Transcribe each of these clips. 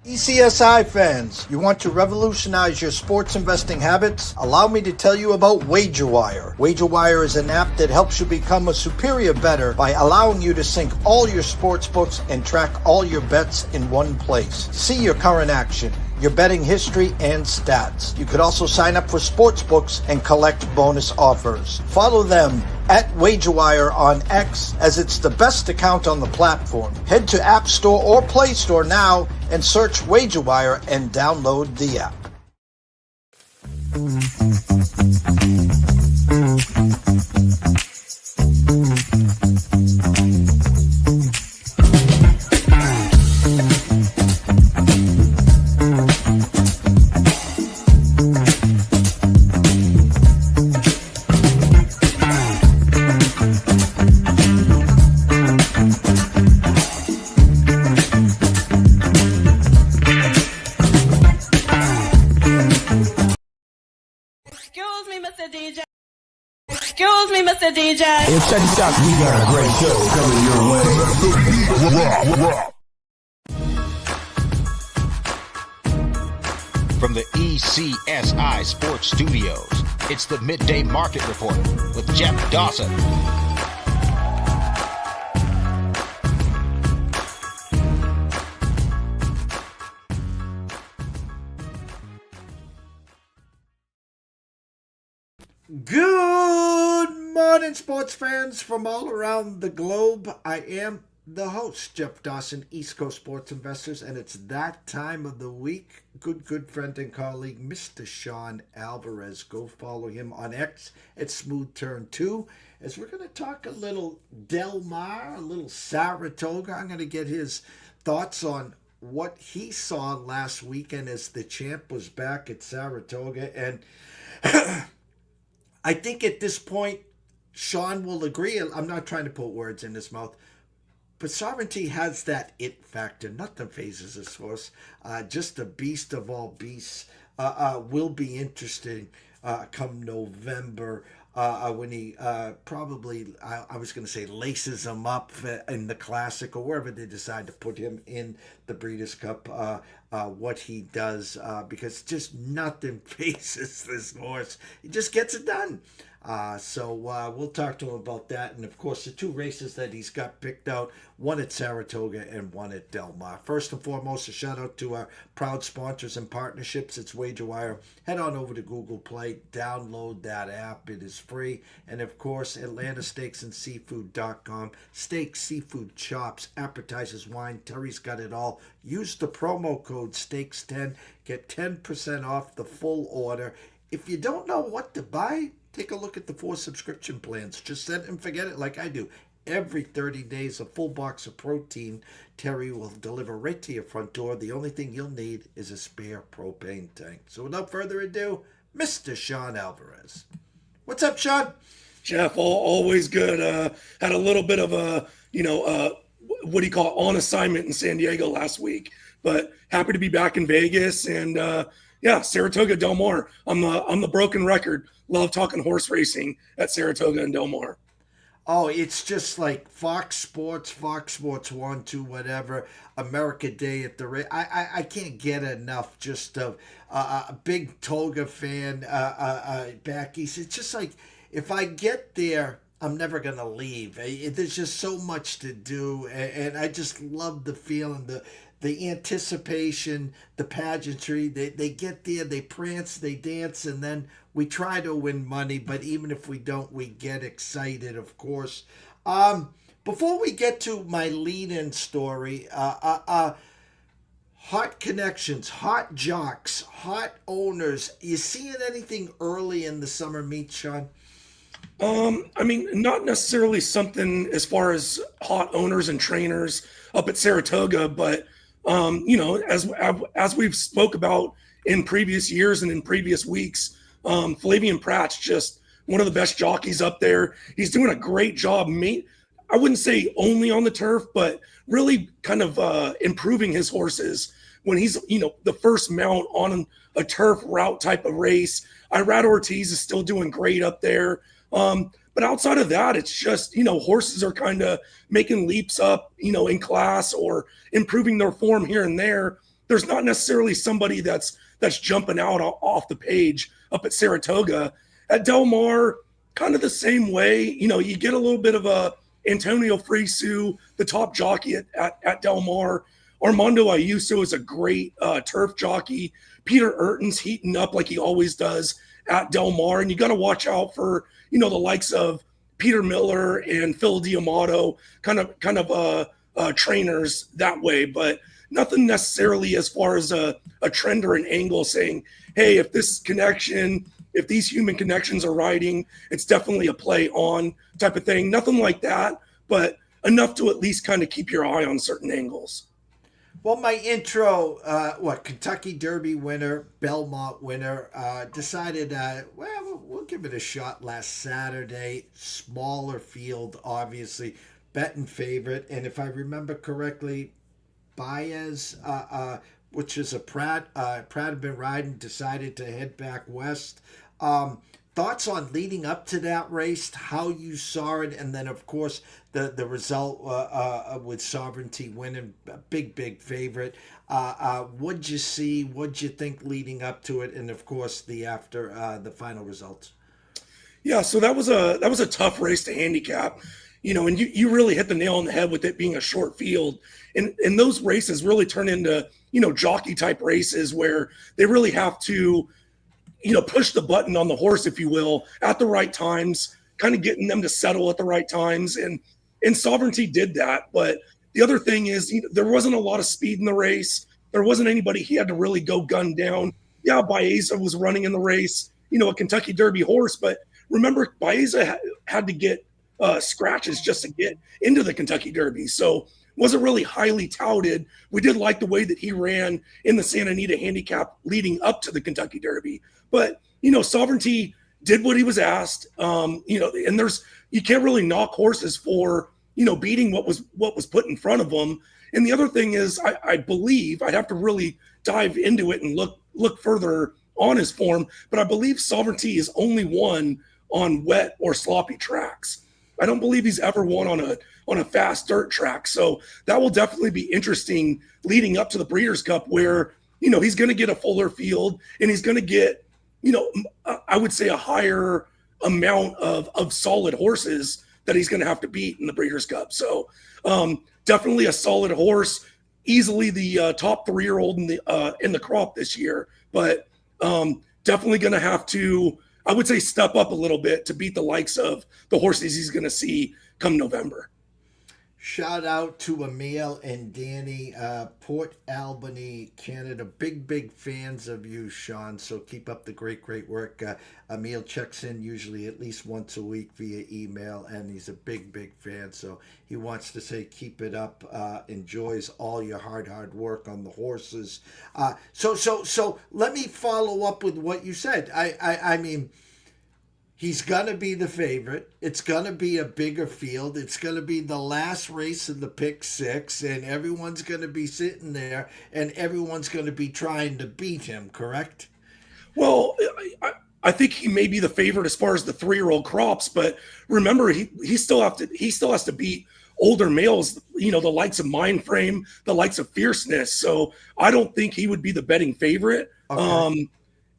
ECSI fans, you want to revolutionize your sports investing habits? Allow me to tell you about WagerWire. WagerWire is an app that helps you become a superior bettor by allowing you to sync all your sports books and track all your bets in one place. See your current action, your betting history, and stats. You could also sign up for sports books and collect bonus offers. Follow them at WagerWire on X, as it's the best account on the platform. Head to App Store or Play Store now and search WagerWire and download the app. Excuse me, Mr. DJ. Hey, check this out. We got a great show coming your way. From the ECSI Sports Studios, it's the Midday Market Report with Jeff Dawson. Good morning, sports fans from all around the globe. I am the host, Jeff Dawson, East Coast Sports Investors, and it's that time of the week. Good friend and colleague, Mr. Sean Alvarez. Go follow him on X at Smooth Turn 2, as we're going to talk a little Del Mar, a little Saratoga. I'm going to get his thoughts on what he saw last weekend as the champ was back at Saratoga, and I think at this point, Sean will agree. I'm not trying to put words in his mouth, but Sovereignty has that it factor. Nothing phases this horse. Just a beast of all beasts. Will be interesting come November when he probably, I was going to say, laces him up in the Classic or wherever they decide to put him in the Breeders' Cup. What he does, because just nothing phases this horse. He just gets it done. So we'll talk to him about that. And, of course, the two races that he's got picked out, one at Saratoga and one at Del Mar. First and foremost, a shout-out to our proud sponsors and partnerships. It's WagerWire. Head on over to Google Play. Download that app. It is free. And, of course, AtlantaSteaksAndSeafood.com. Steaks, seafood, chops, appetizers, wine. Terry's got it all. Use the promo code STEAKS10. Get 10% off the full order. If you don't know what to buy, take a look at the 4 subscription plans. Just set and forget it like I do. Every 30 days, a full box of protein Terry will deliver right to your front door. The only thing you'll need is a spare propane tank. So without further ado, Mr. Sean Alvarez. What's up, Sean? Jeff, always good. Had a little bit of a, what do you call it, on assignment in San Diego last week, but happy to be back in Vegas. And Saratoga Del Mar. I'm the broken record. Love talking horse racing at Saratoga and Del Mar. Oh, it's just like Fox Sports 1, 2, whatever, America Day at the race. I can't get enough just of a big Toga fan back east. It's just like, if I get there, I'm never going to leave. There's just so much to do, and I just love the feeling, the anticipation, the pageantry. They get there, they prance, they dance, and then we try to win money, but even if we don't, we get excited, of course. Before we get to my lead-in story, hot connections, hot jocks, hot owners. You seeing anything early in the summer meet, Sean? Not necessarily something as far as hot owners and trainers up at Saratoga, but as we've spoke about in previous years and in previous weeks, Flavian Pratt's just one of the best jockeys up there. He's doing a great job. I wouldn't say only on the turf, but really kind of improving his horses when he's, the first mount on a turf route type of race. Irad Ortiz is still doing great up there. But outside of that, it's just, horses are kind of making leaps up, in class or improving their form here and there. there's not necessarily somebody that's jumping out off the page up at Saratoga. At Del Mar, kind of the same way. You get a little bit of a Antonio Frisu, the top jockey at Del Mar. Armando Ayuso is a great turf jockey. Peter Urton's heating up like he always does at Del Mar. And you got to watch out for, the likes of Peter Miller and Phil Diamato, kind of trainers that way. But nothing necessarily as far as a trend or an angle saying, hey, if these human connections are riding, it's definitely a play on type of thing. Nothing like that, but enough to at least kind of keep your eye on certain angles. Well, my intro, Kentucky Derby winner, Belmont winner, decided, we'll give it a shot last Saturday. Smaller field, obviously, betting favorite. And if I remember correctly, Baez, which is a Pratt had been riding, decided to head back west. Thoughts on leading up to that race, how you saw it, and then, of course, the result with Sovereignty winning, a big favorite. What'd you see? What'd you think leading up to it? And, of course, the final results. Yeah, so that was a tough race to handicap. And you really hit the nail on the head with it being a short field. And those races really turn into, jockey type races where they really have to, push the button on the horse, if you will, at the right times, kind of getting them to settle at the right times. And Sovereignty did that. But the other thing is there wasn't a lot of speed in the race. There wasn't anybody he had to really go gun down. Yeah, Baeza was running in the race, a Kentucky Derby horse. But remember, Baeza had to get scratches just to get into the Kentucky Derby. So wasn't really highly touted. We did like the way that he ran in the Santa Anita handicap leading up to the Kentucky Derby. But, Sovereignty did what he was asked. And you can't really knock horses for, beating what was put in front of them. And the other thing is, I believe I'd have to really dive into it and look further on his form, but I believe Sovereignty is only won on wet or sloppy tracks. I don't believe he's ever won on a fast dirt track. So that will definitely be interesting leading up to the Breeders' Cup where, he's going to get a fuller field and he's going to get, I would say a higher amount of solid horses that he's going to have to beat in the Breeders' Cup. So definitely a solid horse, easily the top 3-year-old in the crop this year, but definitely going to have to, I would say, step up a little bit to beat the likes of the horses he's going to see come November. Shout out to Emil and Danny, Port Albany, Canada. Big fans of you, Sean. So keep up the great work. Emil checks in usually at least once a week via email, and he's a big fan. So he wants to say keep it up. Enjoys all your hard work on the horses. So let me follow up with what you said. I mean, he's going to be the favorite. It's going to be a bigger field. It's going to be the last race of the pick 6, and everyone's going to be sitting there, and everyone's going to be trying to beat him, correct? Well, I think he may be the favorite as far as the 3-year-old crops, but remember, he still has to beat older males, the likes of Mindframe, the likes of Fierceness. So I don't think he would be the betting favorite. Okay.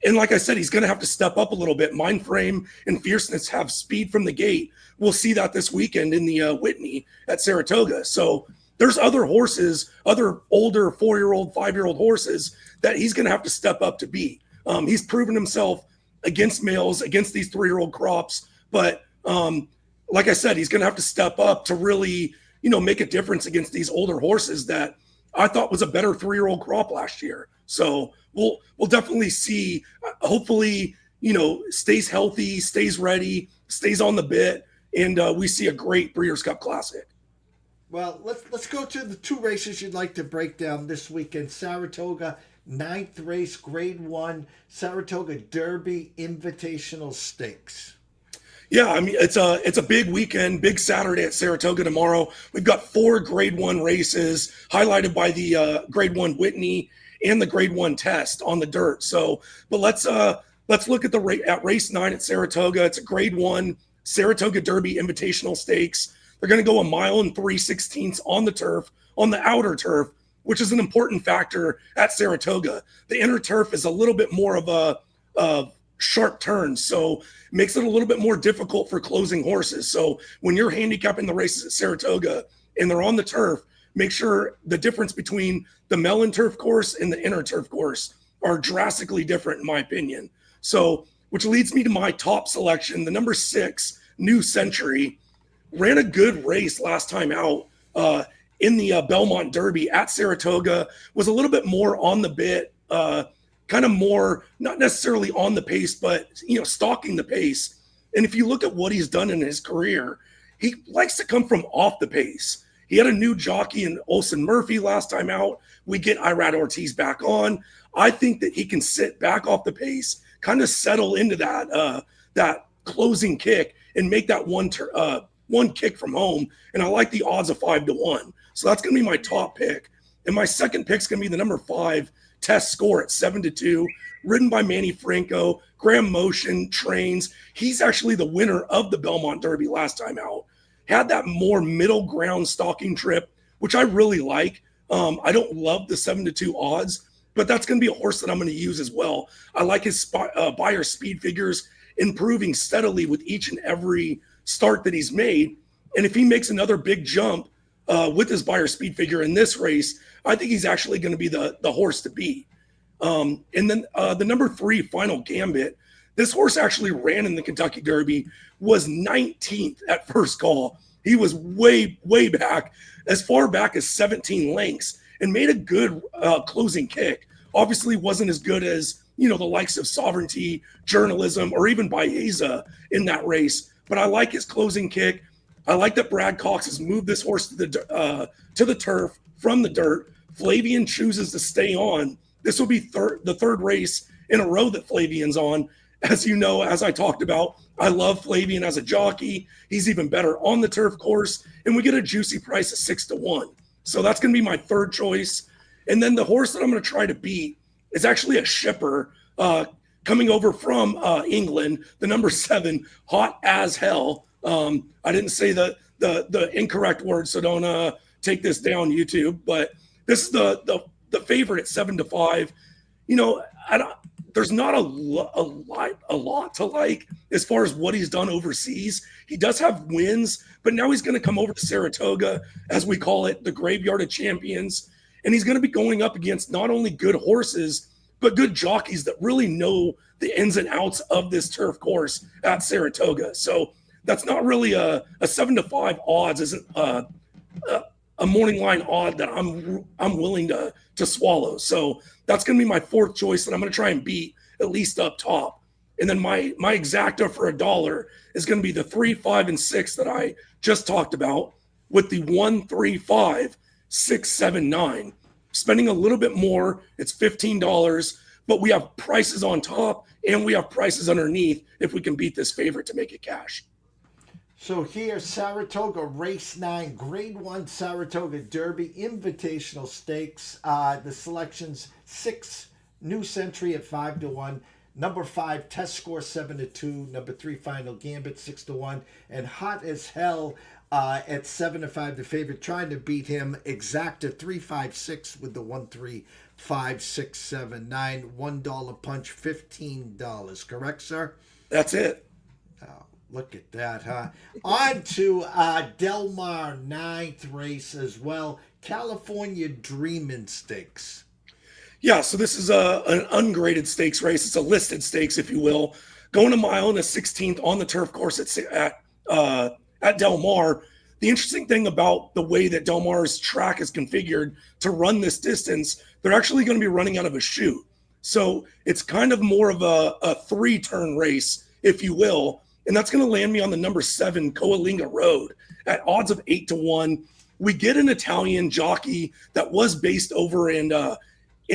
And like I said, he's going to have to step up a little bit. Mindframe and Fierceness have speed from the gate. We'll see that this weekend in the Whitney at Saratoga. So there's other horses, other older 4-year-old, 5-year-old horses that he's going to have to step up to beat. He's proven himself against males, against these 3-year-old crops. But like I said, he's going to have to step up to really, make a difference against these older horses that I thought was a better 3-year-old crop last year. So we'll definitely see, hopefully, stays healthy, stays ready, stays on the bit, and we see a great Breeders' Cup Classic. Well, let's go to the 2 races you'd like to break down this weekend. Saratoga, 9th race, Grade 1, Saratoga Derby Invitational Stakes. Yeah, I mean, it's a big weekend, big Saturday at Saratoga tomorrow. We've got 4 Grade 1 races, highlighted by the Grade 1 Whitney and the Grade 1 test on the dirt. So, but let's look at race 9 at Saratoga. It's a Grade 1 Saratoga Derby Invitational Stakes. They're going to go 1 mile and 3/16 on the turf, on the outer turf. which is an important factor at Saratoga. The inner turf is a little bit more of a sharp turn, so makes it a little bit more difficult for closing horses. So when you're handicapping the races at Saratoga and they're on the turf, make sure the difference between the melon turf course and the inner turf course are drastically different, in my opinion. So, which leads me to my top selection, the number 6, New Century. Ran a good race last time out in the Belmont Derby at Saratoga, was a little bit more on the bit, kind of more, not necessarily on the pace, but, stalking the pace. And if you look at what he's done in his career, he likes to come from off the pace. He had a new jockey in Olsen Murphy last time out. We get Irad Ortiz back on. I think that he can sit back off the pace, kind of settle into that closing kick and make that one kick from home. And I like the odds of 5-1. So that's going to be my top pick. And my second pick is going to be the number 5, Test Score, at 7-2, ridden by Manny Franco. Graham Motion trains. He's actually the winner of the Belmont Derby last time out. Had that more middle ground stalking trip, which I really like. I don't love the 7-2 odds, but that's going to be a horse that I'm going to use as well. I like his buyer speed figures improving steadily with each and every start that he's made. And if he makes another big jump with his buyer speed figure in this race, I think he's actually going to be the horse to beat. And then the number 3, Final Gambit. This horse actually ran in the Kentucky Derby, was 19th at first call. He was way, way back, as far back as 17 lengths, and made a good closing kick. Obviously wasn't as good as, the likes of Sovereignty, Journalism, or even Baeza in that race. But I like his closing kick. I like that Brad Cox has moved this horse to the turf from the dirt. Flavian chooses to stay on. This will be the third race in a row that Flavian's on. As you know, as I talked about, I love Flavian as a jockey. He's even better on the turf course. And we get a juicy price of 6-1. So that's going to be my third choice. And then the horse that I'm going to try to beat is actually a shipper coming over from England, the number 7, Hot as Hell. I didn't say the incorrect word, so don't take this down, YouTube. But this is the favorite at 7-5. There's not a lot to like as far as what he's done overseas. He does have wins, but now he's going to come over to Saratoga, as we call it, the graveyard of champions. And he's going to be going up against not only good horses, but good jockeys that really know the ins and outs of this turf course at Saratoga. So that's not really a 7-5 odds isn't a morning line odd that I'm willing to swallow. So that's going to be my fourth choice that I'm going to try and beat at least up top. And then my exacta for $1 is going to be the 3, 5, and 6 that I just talked about, with the 1, 3, 5, 6, 7, 9. Spending a little bit more, it's $15, but we have prices on top and we have prices underneath if we can beat this favorite to make it cash. So here, Saratoga Race 9, Grade 1 Saratoga Derby, Invitational Stakes. The selections: 6, New Century at 5-1. Number 5, Test Score 7-2. Number 3, Final Gambit 6-1. And Hot as Hell at 7-5. The favorite trying to beat him. Exacta 3-5-6 with the 1, 3, 5, 6, 7, 9. $1 punch, $15. Correct, sir? That's it. Look at that, huh? On to Del Mar, 9th race as well. California Dreamin' Stakes. Yeah, so this is an ungraded stakes race. It's a listed stakes, if you will. Going a mile and a 16th on the turf course at Del Mar. The interesting thing about the way that Del Mar's track is configured to run this distance, they're actually going to be running out of a chute. So it's kind of more of a 3-turn race, if you will. And that's going to land me on the number 7, Coalinga Road, at odds of 8-1. We get an Italian jockey that was based over in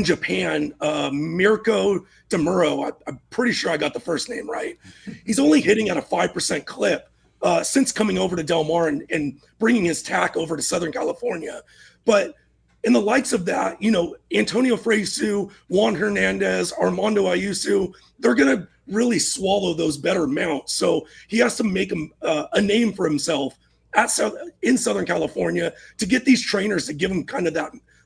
Japan, Mirko DeMuro. I'm pretty sure I got the first name right. He's only hitting at a 5% clip since coming over to Del Mar and bringing his tack over to Southern California. But in the likes of that, Antonio Fresu, Juan Hernandez, Armando Ayuso, they're going to really swallow those better mounts. So he has to make a name for himself in Southern California to get these trainers to give him kind of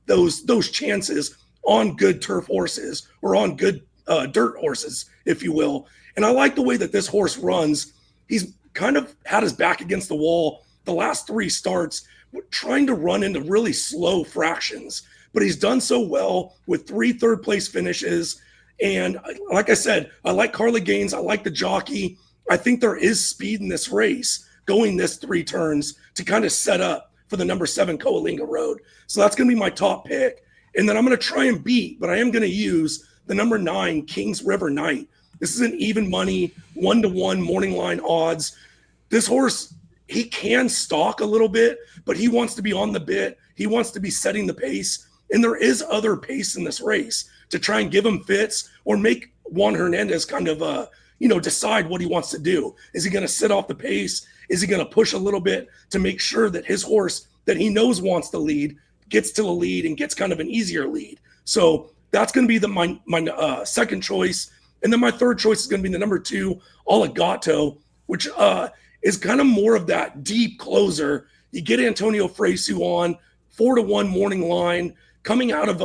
those chances on good turf horses or on good dirt horses, if you will. And I like the way that this horse runs. He's kind of had his back against the wall the last 3 starts, trying to run into really slow fractions, but he's done so well with 3 third-place finishes. And like I said, I like Carly Gaines. I like the jockey. I think there is speed in this race going this 3 turns to kind of set up for the number 7 Coalinga Road. So that's going to be my top pick. And then I'm going to try and beat, but I am going to use the number 9 Kings River Knight. This is an even money 1-to-1 morning line odds. This horse, he can stalk a little bit, but he wants to be on the bit. He wants to be setting the pace. And there is other pace in this race to try and give him fits or make Juan Hernandez kind of, decide what he wants to do. Is he going to sit off the pace? Is he going to push a little bit to make sure that his horse that he knows wants to lead gets to the lead and gets kind of an easier lead? So that's going to be my second choice. And then my third choice is going to be the number 2, Allegato, which is kind of more of that deep closer. You get Antonio Fresu on 4-to-1 morning line, coming out of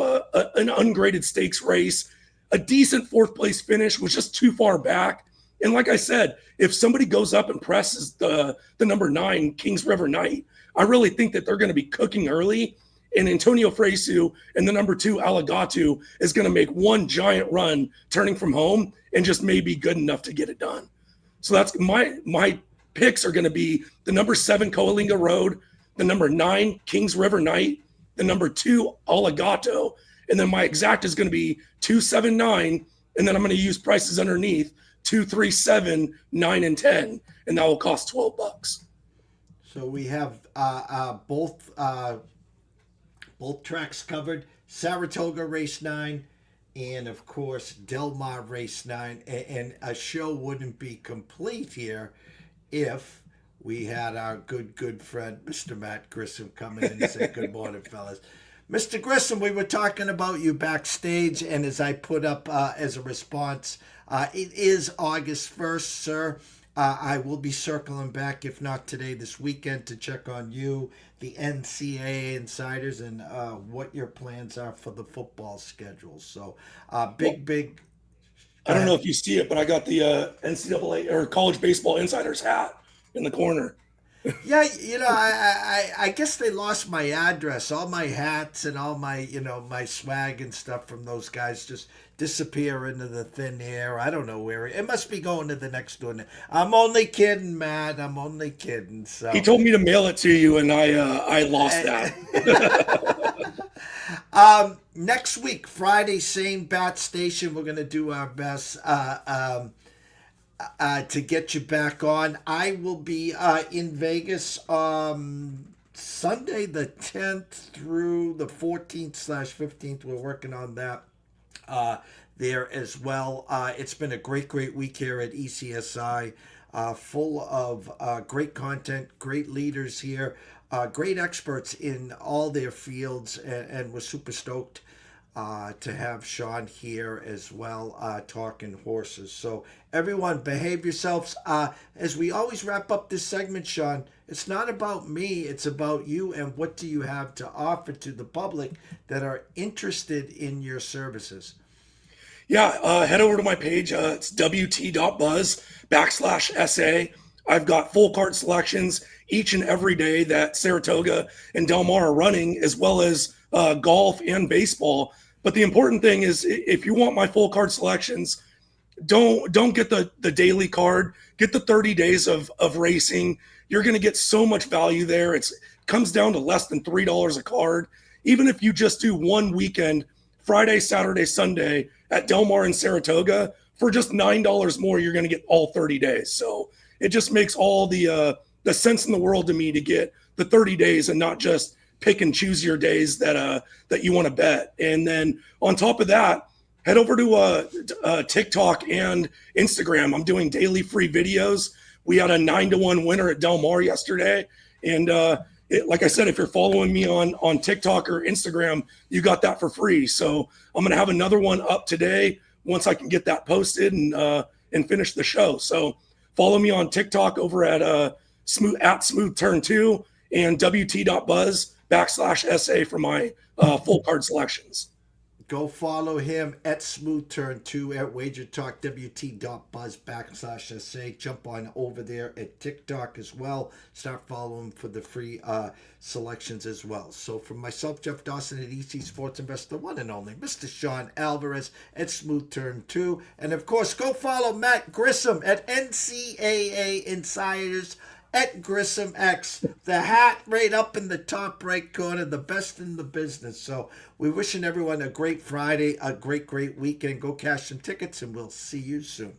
an ungraded stakes race. A decent 4th place finish, was just too far back. And like I said, if somebody goes up and presses the number 9 Kings River Knight, I really think that they're going to be cooking early. And Antonio Fresu and the number 2 Allegato is going to make one giant run turning from home and just may be good enough to get it done. So that's my picks are going to be the number 7 Coalinga Road, the number 9 Kings River Knight, the number 2 Allegato, and then my exact is going to be 279, and then I'm going to use prices underneath 2, 3, 7, 9, and 10, and that will cost $12. So we have both tracks covered: Saratoga Race 9, and of course Del Mar Race 9. And a show wouldn't be complete here if we had our good friend Mr. Matt Grissom coming in and say good morning, fellas. Mr. Grissom, we were talking about you backstage, and as I put up as a response, it is August 1st, sir. I will be circling back, if not today, this weekend, to check on you, the NCAA insiders, and what your plans are for the football schedule. So, big. I don't know if you see it, but I got the NCAA or college baseball insiders hat in the corner. Yeah, I guess they lost my address. All my hats and all my, my swag and stuff from those guys just disappear into the thin air. I don't know where it must be going to the next door. I'm only kidding, Matt. I'm only kidding. So he told me to mail it to you, and I lost that. Next week, Friday, same bat station. We're gonna do our best to get you back on. I will be in Vegas Sunday the 10th through the 14th/15th. We're working on that there as well. It's been a great week here at ECSI, full of great content, great leaders here, great experts in all their fields, and we're super stoked to have Sean here as well, talking horses. So everyone, behave yourselves. As we always wrap up this segment, Sean, it's not about me, it's about you, and what do you have to offer to the public that are interested in your services? Yeah, head over to my page. It's wt.buzz/SA. I've got full card selections each and every day that Saratoga and Del Mar are running, as well as golf and baseball. But the important thing is, if you want my full card selections, don't get the daily card. Get the 30 days of racing. You're going to get so much value there. It comes down to less than $3 a card. Even if you just do one weekend, Friday, Saturday, Sunday at Del Mar and Saratoga, for just $9 more, you're going to get all 30 days. So it just makes all the sense in the world to me to get the 30 days and not just pick and choose your days that you want to bet. And then on top of that, head over to TikTok and Instagram. I'm doing daily free videos. We had a 9-to-1 winner at Del Mar yesterday. And like I said, if you're following me on TikTok or Instagram, you got that for free. So I'm going to have another one up today once I can get that posted and finish the show. So follow me on TikTok over at Smooth Turn 2 and WT.Buzz. /SA for my full card selections. Go follow him at Smooth Turn 2 at WagerTalkWT.buzz /SA. Jump on over there at TikTok as well. Start following for the free selections as well. So from myself, Jeff Dawson at EC Sports Investor, one and only, Mr. Sean Alvarez at Smooth Turn 2. And of course, go follow Matt Grissom at NCAA Insiders at Grissom X. The hat right up in the top right corner, the best in the business. So we're wishing everyone a great Friday, a great weekend. Go cash some tickets, and we'll see you soon.